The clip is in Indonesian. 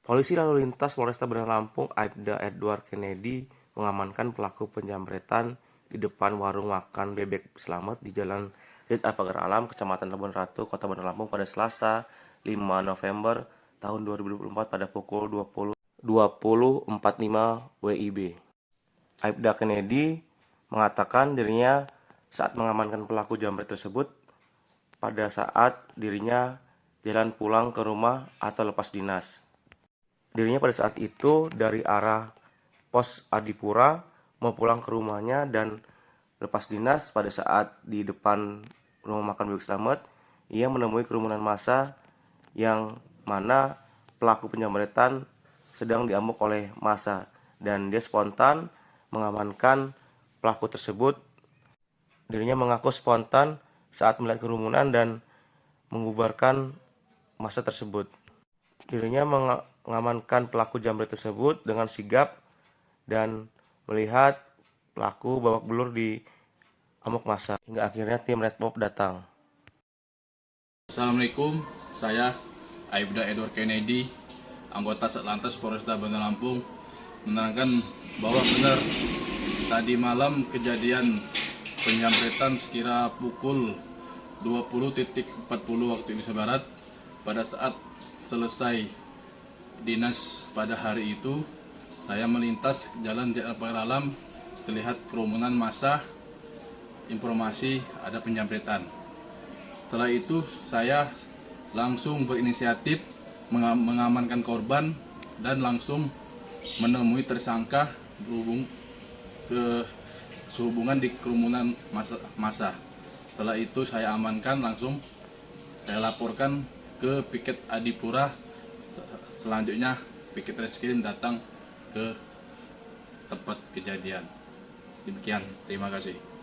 Polisi lalu lintas Polresta Bandar Lampung Aibda Edward Kennedy mengamankan pelaku penjamretan di depan warung makan Bebek Slamet di Jalan Ridha Pagar Alam, Kecamatan Labuan Ratu, Kota Bandar Lampung pada Selasa 5 November tahun 2024 pada pukul 20.45 WIB. Aibda Kennedy mengatakan dirinya saat mengamankan pelaku jambret tersebut pada saat dirinya jalan pulang ke rumah atau lepas dinas. Dirinya pada saat itu dari arah pos Adipura mau pulang ke rumahnya dan lepas dinas. Pada saat di depan rumah makan Bebek Slamet, ia menemui kerumunan massa yang mana pelaku penjamretan sedang diamuk oleh massa dan dia spontan mengamankan pelaku tersebut. Dirinya mengaku spontan saat melihat kerumunan dan mengubarkan massa tersebut. Dirinya mengamankan pelaku jambret tersebut dengan sigap dan melihat pelaku babak belur di amuk massa hingga akhirnya tim Red Mob datang. Assalamualaikum, saya Aibda Edward Kennedy, anggota Satlantas Polresta Bandar Lampung, menerangkan bahwa benar tadi malam kejadian penjamretan sekira pukul 20.40 waktu Indonesia Barat. Pada saat selesai dinas pada hari itu, saya melintas jalan Ridha Pagar Alam, terlihat kerumunan massa, informasi ada penjamretan. Setelah itu saya langsung berinisiatif mengamankan korban dan langsung menemui tersangka sehubungan di kerumunan massa. Setelah itu saya amankan, langsung saya laporkan ke Piket Adipura. Selanjutnya Piket Reskrim datang ke tempat kejadian. Demikian, terima kasih.